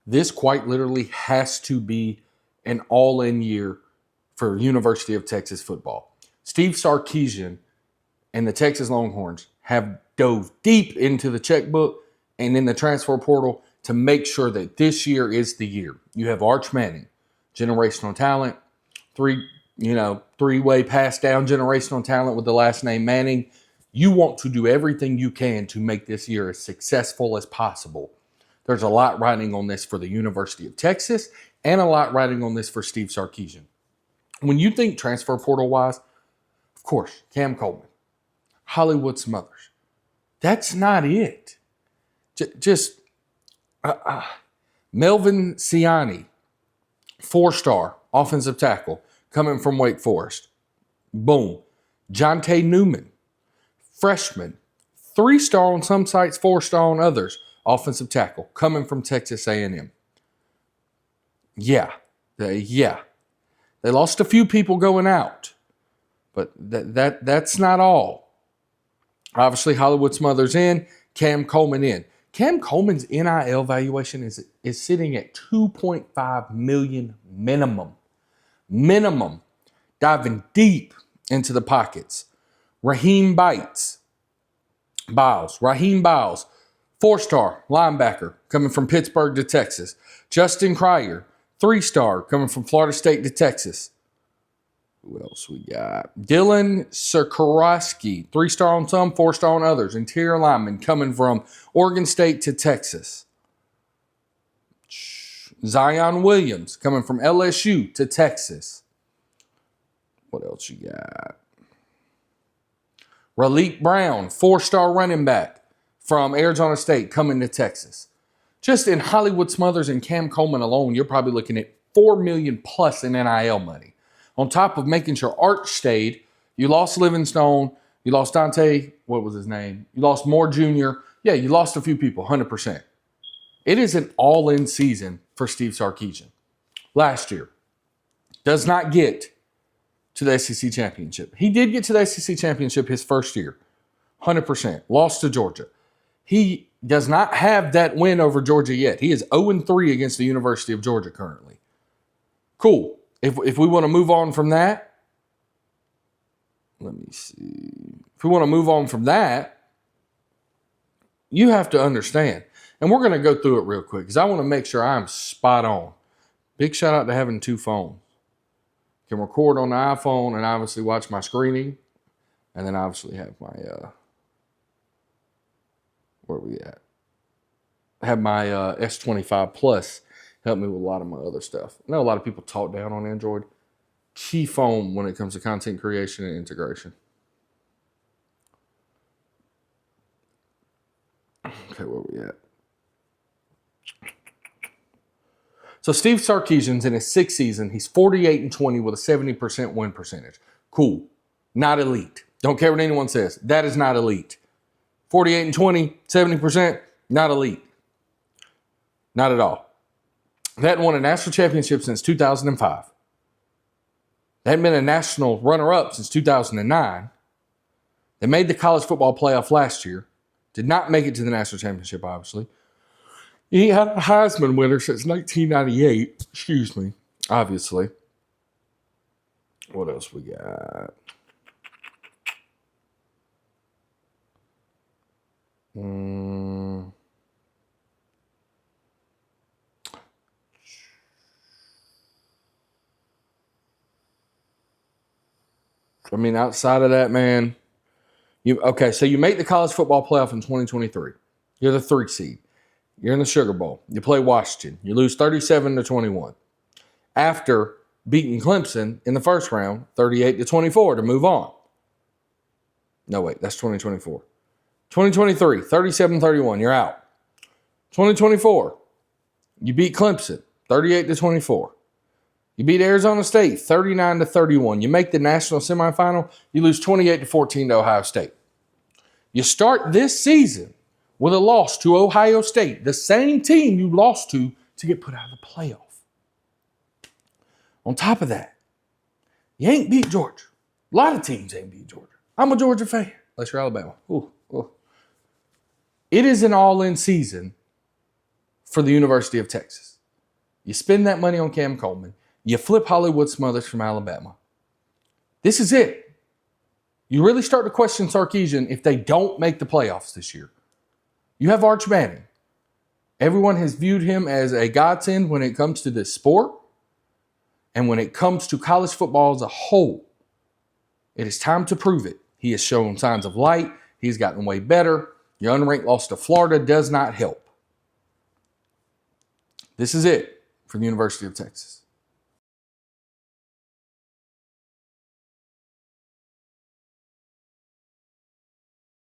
This quite literally has to be an all-in year for University of Texas football. Steve Sarkisian and the Texas Longhorns have dove deep into the checkbook and in the transfer portal to make sure that this year is the year. You have Arch Manning, generational talent, three-way pass down generational talent with the last name Manning. You want to do everything you can to make this year as successful as possible. There's a lot riding on this for the University of Texas and a lot riding on this for Steve Sarkisian. When you think transfer portal-wise, of course, Cam Coleman, Hollywood Smothers. That's not it. Melvin Siani, 4-star offensive tackle coming from Wake Forest. Boom. Jonte Newman, freshman, 3-star on some sites, 4-star on others, offensive tackle coming from Texas A&M. They lost a few people going out, but that's not all. Obviously, Hollywood Smothers in, Cam Coleman in. Cam Coleman's NIL valuation is sitting at $2.5 million minimum. Minimum. Diving deep into the pockets. Raheem Biles, 4-star linebacker coming from Pittsburgh to Texas. Justin Cryer, 3-star coming from Florida State to Texas. Who else we got? Dylan Sikorsky, 3-star on some, 4-star on others. Interior lineman coming from Oregon State to Texas. Zion Williams coming from LSU to Texas. What else you got? Raleek Brown, 4-star running back from Arizona State coming to Texas. Just in Hollywood Smothers and Cam Coleman alone, you're probably looking at $4 million plus in NIL money. On top of making sure Arch stayed, you lost Livingstone, you lost Dante, what was his name? You lost Moore Jr. Yeah, you lost a few people, 100%. It is an all-in season for Steve Sarkisian. Last year, does not get to the SEC Championship. He did get to the SEC Championship his first year, 100%. Lost to Georgia. He does not have that win over Georgia yet. He is 0-3 against the University of Georgia currently. Cool. If we want to move on from that, let me see. If we want to move on from that, you have to understand. And we're going to go through it real quick because I want to make sure I'm spot on. Big shout out to having 2 phones. Can record on the iPhone and obviously watch my screening. And then obviously have my, where are we at? Have my S25 Plus help me with a lot of my other stuff. I know a lot of people talk down on Android. Key phone when it comes to content creation and integration. Okay, where are we at? So Steve Sarkisian's in his 6th season. He's 48-20 with a 70% win percentage. Cool. Not elite. Don't care what anyone says. That is not elite. 48-20, 70%, not elite. Not at all. They hadn't won a national championship since 2005. They hadn't been a national runner-up since 2009. They made the college football playoff last year. Did not make it to the national championship, obviously. He had a Heisman winner since 1998. Excuse me. Obviously. What else we got? I mean, outside of that, man, so you make the college football playoff in 2023. You're the 3 seed. You're in the Sugar Bowl. You play Washington. You lose 37-21. After beating Clemson in the first round, 38-24 to move on. No, wait, that's 2024. 2023, 37-31, you're out. 2024, you beat Clemson, 38-24. You beat Arizona State, 39-31. You make the national semifinal, you lose 28-14 to Ohio State. You start this season with a loss to Ohio State, the same team you lost to get put out of the playoff. On top of that, you ain't beat Georgia. A lot of teams ain't beat Georgia. I'm a Georgia fan, unless you're Alabama. Ooh. It is an all-in season for the University of Texas. You spend that money on Cam Coleman. You flip Hollywood Smothers from Alabama. This is it. You really start to question Sarkisian if they don't make the playoffs this year. You have Arch Manning. Everyone has viewed him as a godsend when it comes to this sport and when it comes to college football as a whole. It is time to prove it. He has shown signs of light. He's gotten way better. Your unranked loss to Florida does not help. This is it for the University of Texas.